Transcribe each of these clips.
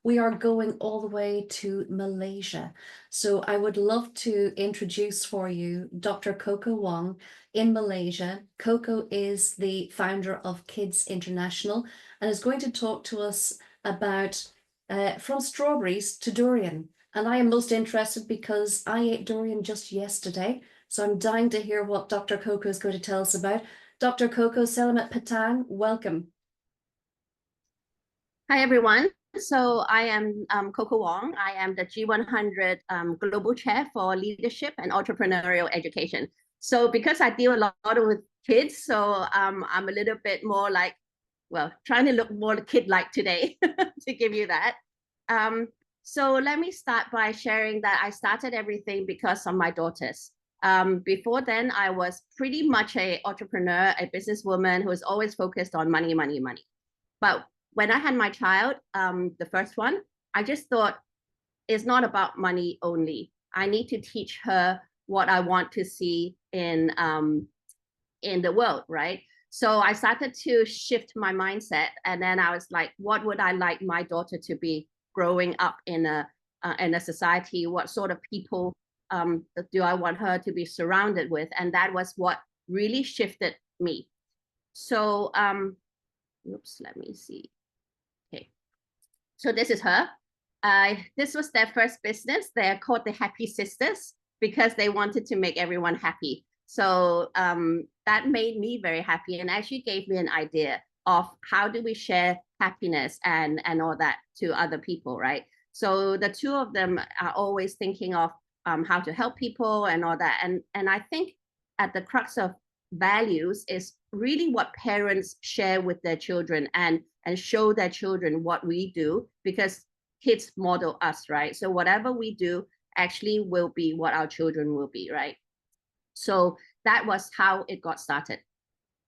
we are going all the way to Malaysia. So I would love to introduce for you Dr. Coco Wong in Malaysia. Coco is the founder of Kids International and is going to talk to us about from strawberries to durian. And I am most interested because I ate durian just yesterday. So I'm dying to hear what Dr. Coco is going to tell us about. Dr. Coco, Selamat Petang, welcome. Hi, everyone. So I am Coco Wong. I am the G100 Global Chair for Leadership and Entrepreneurial Education. So because I deal a lot with kids, so I'm a little bit more like, well, trying to look more kid-like today to give you that. So let me start by sharing that I started everything because of my daughters. Before then, I was pretty much an entrepreneur, a businesswoman who was always focused on money, money, money. But when I had my child, the first one, I just thought it's not about money only. I need to teach her what I want to see in the world, right? So I started to shift my mindset, and then I was like, what would I like my daughter to be growing up in a society? What sort of people do I want her to be surrounded with? And that was what really shifted me. So, oops, let me see. Okay, so this is her. This was their first business. They're called the Happy Sisters because they wanted to make everyone happy. So that made me very happy and actually gave me an idea of how do we share happiness and all that to other people, right? So the two of them are always thinking of how to help people and all that. And I think at the crux of values is really what parents share with their children and show their children what we do, because kids model us, right? So whatever we do actually will be what our children will be, right? So that was how it got started.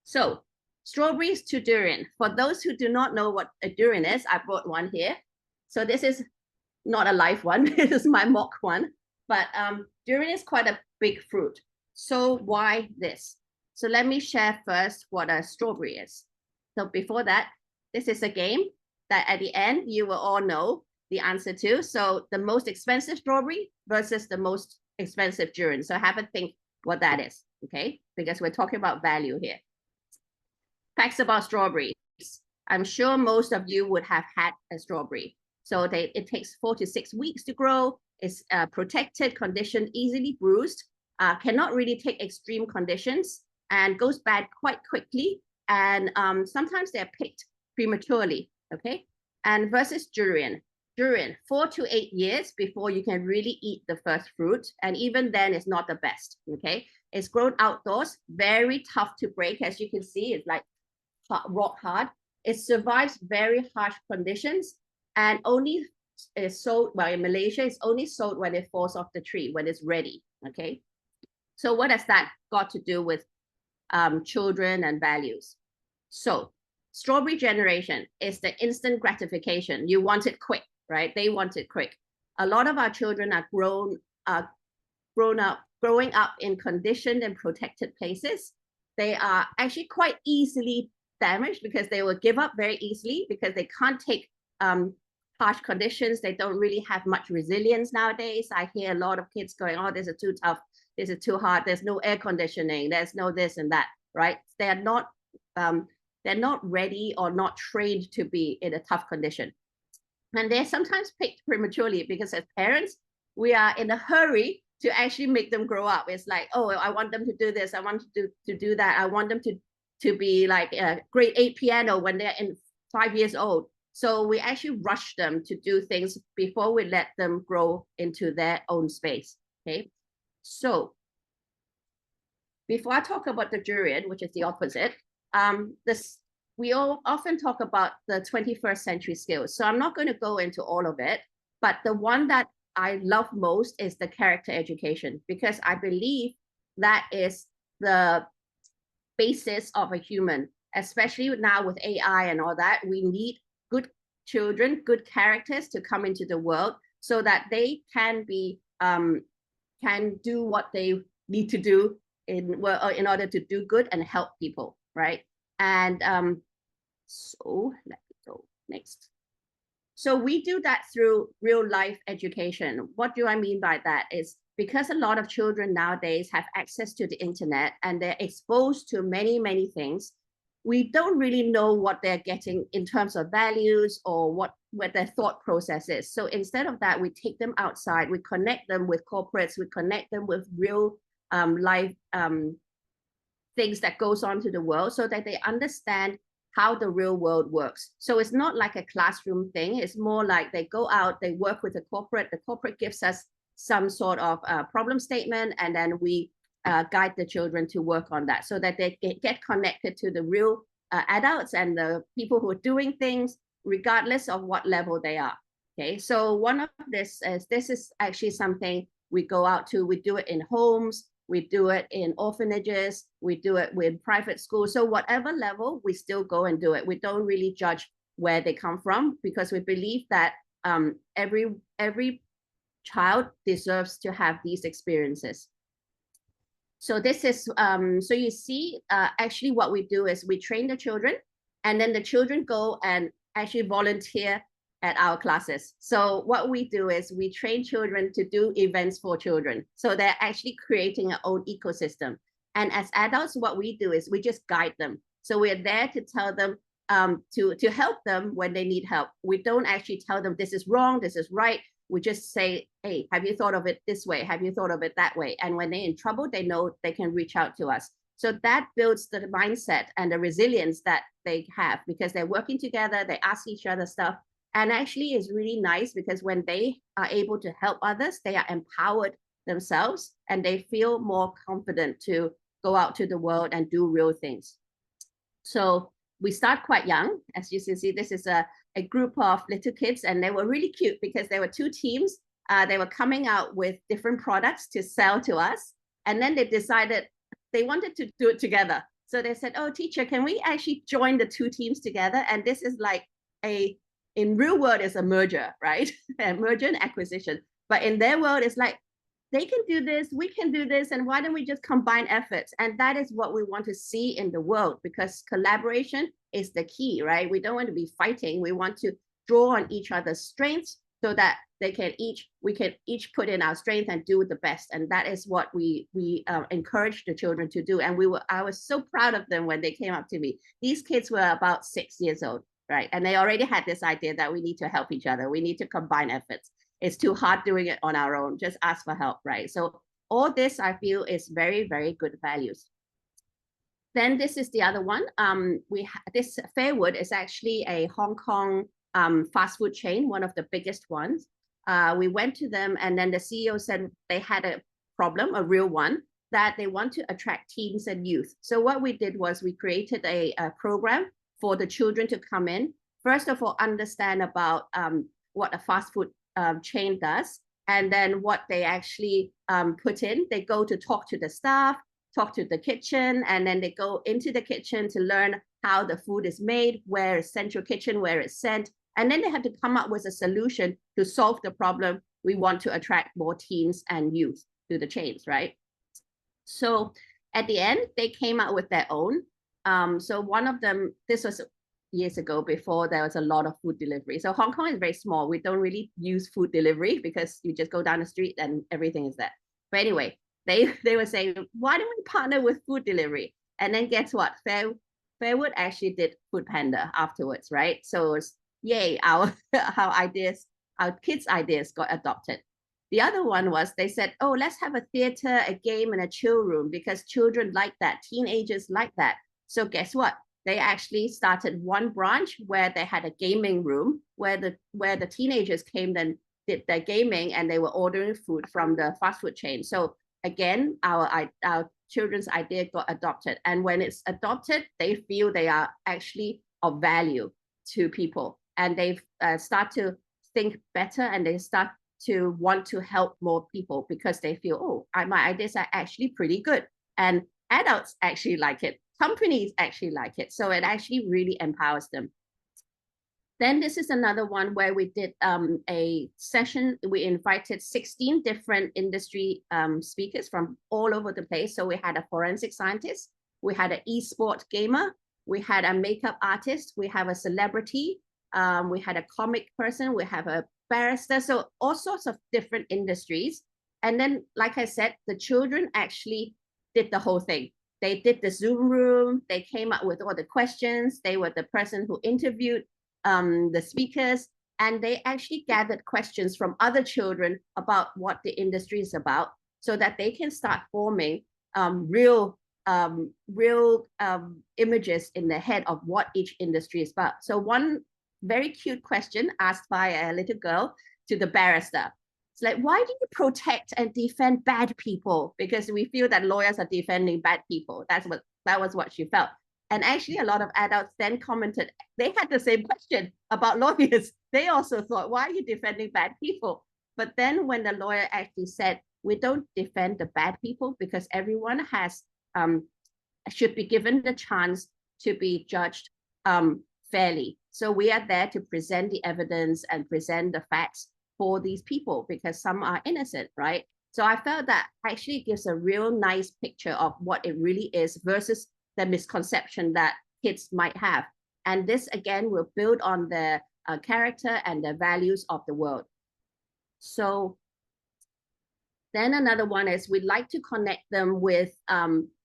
So strawberries to durian. For those who do not know what a durian is, I brought one here. So this is not a live one. This is my mock one. But durian is quite a big fruit. So why this? So let me share first what a strawberry is. So before that, this is a game that at the end, you will all know the answer to. So the most expensive strawberry versus the most expensive durian. So have a think what that is, okay? Because we're talking about value here. Facts about strawberries. I'm sure most of you would have had a strawberry. So it takes 4 to 6 weeks to grow. It's protected, conditioned, easily bruised, cannot really take extreme conditions, and goes bad quite quickly. And sometimes they're picked prematurely, okay? And versus durian. Durian, 4 to 8 years before you can really eat the first fruit. And even then, it's not the best, okay? It's grown outdoors, very tough to break. As you can see, it's like rock hard. It survives very harsh conditions and only is sold, well, in Malaysia, it's only sold when it falls off the tree, when it's ready, okay? So what has that got to do with children and values? So strawberry generation is the instant gratification. You want it quick, right? They want it quick. A lot of our children are growing up in conditioned and protected places. They are actually quite easily damaged because they will give up very easily because they can't take harsh conditions. They don't really have much resilience nowadays. I hear a lot of kids going, oh, this is too tough. This is too hard. There's no air conditioning. There's no this and that, right? They're not ready or not trained to be in a tough condition. And they're sometimes picked prematurely because as parents, we are in a hurry to actually make them grow up. It's like, oh, I want them to do this. I want to do that. I want them to be like a grade 8 piano when they're 5 years old. So we actually rush them to do things before we let them grow into their own space, okay? So before I talk about the durian, which is the opposite, we all often talk about the 21st century skills. So I'm not going to go into all of it, but the one that I love most is the character education, because I believe that is the basis of a human, especially now with AI and all that. We need good children, good characters to come into the world so that they can be can do what they need to do in order to do good and help people, right? And so let me go next. So we do that through real life education. What do I mean by that? Is because a lot of children nowadays have access to the internet and they're exposed to many, many things. We don't really know what they're getting in terms of values or what their thought process is. So instead of that, we take them outside, we connect them with corporates, we connect them with real life things that goes on to the world so that they understand how the real world works. So it's not like a classroom thing. It's more like they go out, they work with the corporate gives us some sort of problem statement, and then we guide the children to work on that so that they get connected to the real adults and the people who are doing things, regardless of what level they are. Okay, so one of this is actually something we go out to, we do it in homes, we do it in orphanages, we do it with private schools. So whatever level, we still go and do it. We don't really judge where they come from because we believe that every child deserves to have these experiences. So this is, so you see, actually what we do is we train the children and then the children go and actually volunteer at our classes. So what we do is we train children to do events for children. So they're actually creating their own ecosystem. And as adults, what we do is we just guide them. So we're there to tell them, to help them when they need help. We don't actually tell them this is wrong, this is right. We just say, hey, have you thought of it this way? Have you thought of it that way? And when they're in trouble, they know they can reach out to us. So that builds the mindset and the resilience that they have because they're working together, they ask each other stuff. And actually it's really nice because when they are able to help others, they are empowered themselves and they feel more confident to go out to the world and do real things. So we start quite young. As you can see, this is a group of little kids and they were really cute because there were two teams. They were coming out with different products to sell to us. And then they decided they wanted to do it together. So they said, oh, teacher, can we actually join the two teams together? And this is like in real world, it's a merger, right? A merger and acquisition. But in their world, it's like, they can do this, we can do this, and why don't we just combine efforts? And that is what we want to see in the world because collaboration is the key, right? We don't want to be fighting. We want to draw on each other's strengths so that we can each put in our strength and do the best. And that is what we encourage the children to do. And I was so proud of them when they came up to me. These kids were about 6 years old, right? And they already had this idea that we need to help each other. We need to combine efforts. It's too hard doing it on our own. Just ask for help, right? So all this I feel is very, very good values. Then this is the other one. This Fairwood is actually a Hong Kong fast food chain, one of the biggest ones. We went to them and then the CEO said they had a problem, a real one, that they want to attract teens and youth. So what we did was we created a program for the children to come in. First of all, understand about what a fast food chain does, and then what they actually put in. They go to talk to the staff, talk to the kitchen, and then they go into the kitchen to learn how the food is made, where is central kitchen, where it's sent, and then they have to come up with a solution to solve the problem. We want to attract more teens and youth to the chains, right? So at the end, they came out with their own. So one of them, this was years ago before there was a lot of food delivery. So Hong Kong is very small. We don't really use food delivery because you just go down the street and everything is there. But anyway, they were saying, why don't we partner with food delivery? And then guess what? Fairwood actually did Food Panda afterwards, right? So it's, yay, our kids' ideas got adopted. The other one was they said, oh, let's have a theater, a game, and a chill room because children like that, teenagers like that. So guess what? They actually started one branch where they had a gaming room where the teenagers came and did their gaming and they were ordering food from the fast food chain. So again, our children's idea got adopted. And when it's adopted, they feel they are actually of value to people. And they start to think better and they start to want to help more people because they feel, oh, my ideas are actually pretty good. And adults actually like it. Companies actually like it. So it actually really empowers them. Then this is another one where we did a session. We invited 16 different industry speakers from all over the place. So we had a forensic scientist, we had an e-sport gamer, we had a makeup artist, we have a celebrity, we had a comic person, we have a barrister, so all sorts of different industries. And then, like I said, the children actually did the whole thing. They did the Zoom room, they came up with all the questions, they were the person who interviewed the speakers, and they actually gathered questions from other children about what the industry is about, so that they can start forming real images in their head of what each industry is about. So one very cute question asked by a little girl to the barrister. It's like, why do you protect and defend bad people? Because we feel that lawyers are defending bad people. That was what she felt. And actually, a lot of adults then commented, they had the same question about lawyers. They also thought, why are you defending bad people? But then when the lawyer actually said, we don't defend the bad people because everyone has should be given the chance to be judged fairly. So we are there to present the evidence and present the facts for these people because some are innocent, right? So I felt that actually gives a real nice picture of what it really is versus the misconception that kids might have. And this again will build on the character and the values of the world. So then another one is we'd like to connect them with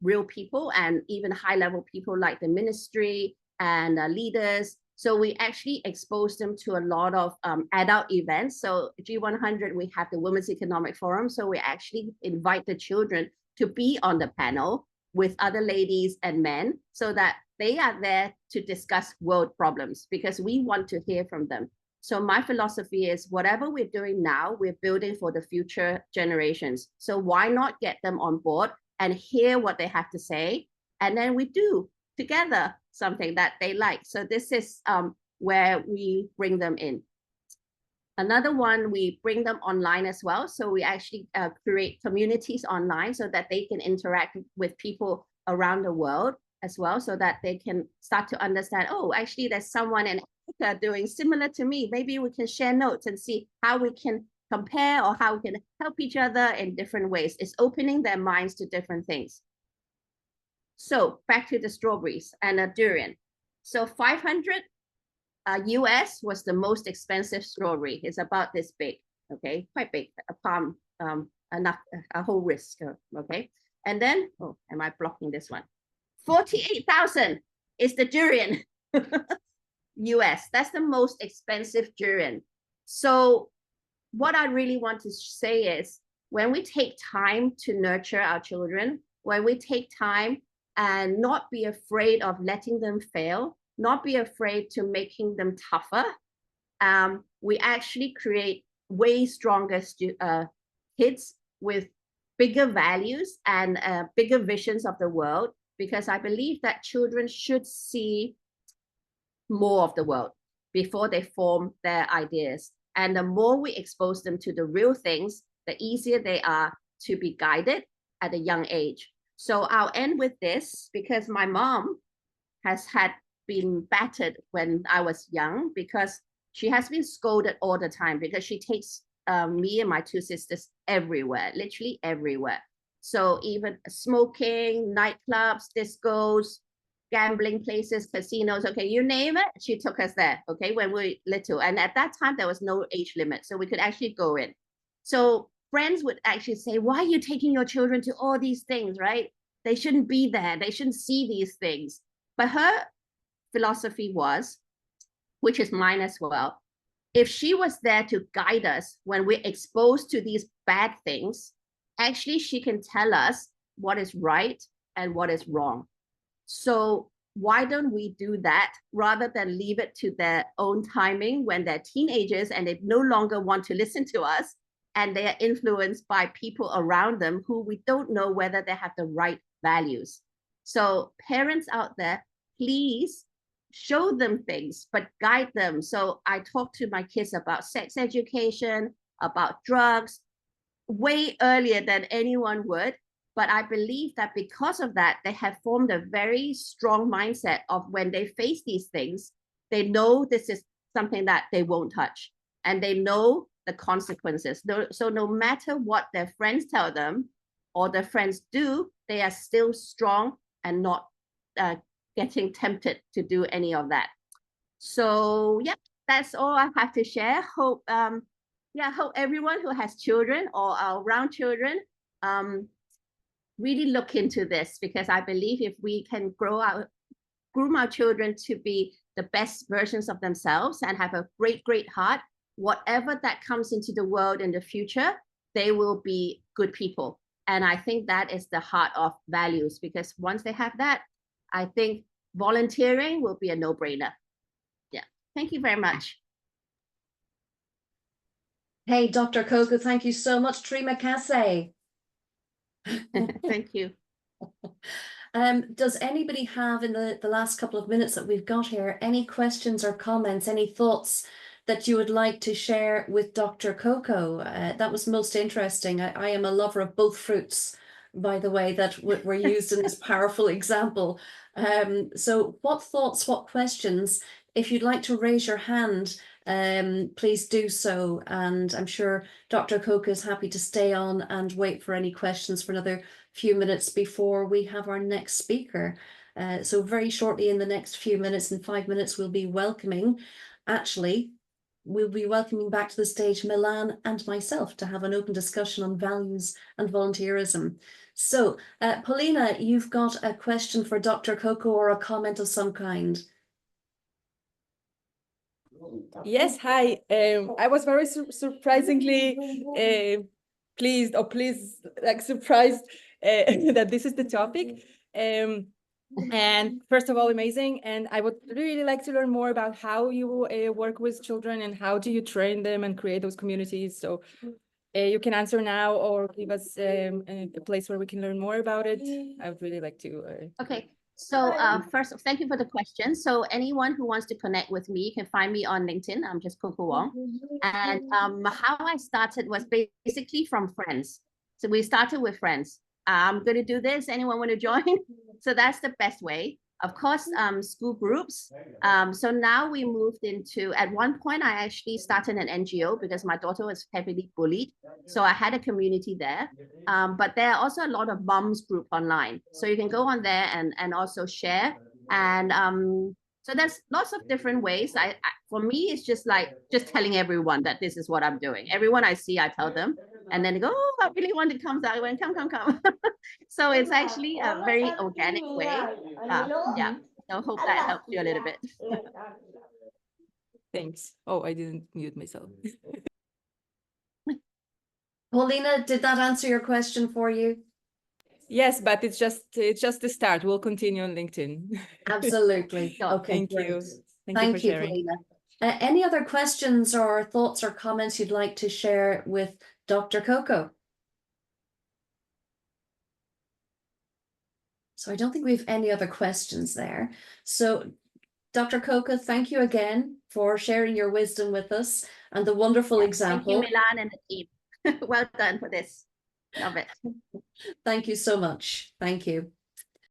real people and even high-level people like the ministry and leaders. So we actually expose them to a lot of adult events. So G100, we have the Women's Economic Forum. So we actually invite the children to be on the panel with other ladies and men so that they are there to discuss world problems because we want to hear from them. So my philosophy is whatever we're doing now, we're building for the future generations. So why not get them on board and hear what they have to say? And then we do together something that they like. So this is where we bring them in. Another one, we bring them online as well. So we actually create communities online so that they can interact with people around the world as well, so that they can start to understand, oh, actually there's someone in Africa doing similar to me. Maybe we can share notes and see how we can compare or how we can help each other in different ways. It's opening their minds to different things. So back to the strawberries and a durian. So 500 US was the most expensive strawberry. It's about this big, okay, quite big, a palm, enough, a whole wrist, okay. And then, oh, am I blocking this one? 48,000 is the durian. US, that's the most expensive durian. So what I really want to say is when we take time to nurture our children, when we take time and not be afraid of letting them fail, not be afraid to making them tougher, we actually create way stronger kids with bigger values and bigger visions of the world, because I believe that children should see more of the world before they form their ideas. And the more we expose them to the real things, the easier they are to be guided at a young age. So I'll end with this because my mom has been battered when I was young because she has been scolded all the time because she takes me and my two sisters everywhere, literally everywhere. So even smoking, nightclubs, discos, gambling places, casinos, okay, you name it, she took us there, okay, when we were little. And at that time, there was no age limit, so we could actually go in. So friends would actually say, why are you taking your children to all these things, right? They shouldn't be there. They shouldn't see these things. But her philosophy was, which is mine as well, if she was there to guide us when we're exposed to these bad things, actually she can tell us what is right and what is wrong. So why don't we do that rather than leave it to their own timing when they're teenagers and they no longer want to listen to us and they are influenced by people around them who we don't know whether they have the right values. So parents out there, please show them things, but guide them. So I talk to my kids about sex education, about drugs, way earlier than anyone would. But I believe that because of that, they have formed a very strong mindset of when they face these things, they know this is something that they won't touch. And they know the consequences. So no matter what their friends tell them or their friends do, they are still strong and not getting tempted to do any of that. So yeah, that's all I have to share. Hope hope everyone who has children or are around children really look into this, because I believe if we can groom our children to be the best versions of themselves and have a great heart, whatever that comes into the world in the future, they will be good people. And I think that is the heart of values, because once they have that, I think volunteering will be a no-brainer. Yeah, thank you very much. Hey, Dr. Coco, thank you so much. Terima kasih. Thank you. Does anybody have, in the last couple of minutes that we've got here, any questions or comments, any thoughts that you would like to share with Dr. Coco? That was most interesting. I am a lover of both fruits, by the way, that were used in this powerful example. So what thoughts, what questions, if you'd like to raise your hand, please do so. And I'm sure Dr. Coco is happy to stay on and wait for any questions for another few minutes before we have our next speaker. So very shortly, in the next few minutes, in 5 minutes, we'll be welcoming back to the stage Milan and myself to have an open discussion on values and volunteerism. So, Paulina, you've got a question for Dr. Coco or a comment of some kind. Yes, hi. I was very surprisingly pleased, like surprised that this is the topic. And first of all, amazing. And I would really like to learn more about how you work with children and how do you train them and create those communities. So you can answer now or give us a place where we can learn more about it. I would really like to. Okay. So first, thank you for the question. So anyone who wants to connect with me can find me on LinkedIn. I'm just Coco Wong. And how I started was basically from friends. So we started with friends. I'm going to do this. Anyone want to join? So that's the best way. Of course, school groups. So now we moved into, at one point, I actually started an NGO because my daughter was heavily bullied. So I had a community there. But there are also a lot of moms group online. So you can go on there and also share. And so there's lots of different ways. For me, it's just telling everyone that this is what I'm doing. Everyone I see, I tell them. And then they go, oh, I really want to come. So I went, come. So it's actually a very organic way. Yeah, so hope that helps you a little bit. Thanks. Oh, I didn't mute myself. Paulina, did that answer your question for you? Yes, but it's just the start. We'll continue on LinkedIn. Absolutely. Sure. Okay, Thank great. you. Thank you for sharing. Paulina. Any other questions or thoughts or comments you'd like to share with Dr. Coco? So I don't think we have any other questions there. So Dr. Coco, thank you again for sharing your wisdom with us and the wonderful example. Thank you, Milan and the team. Well done for this. Love it. Thank you so much. Thank you.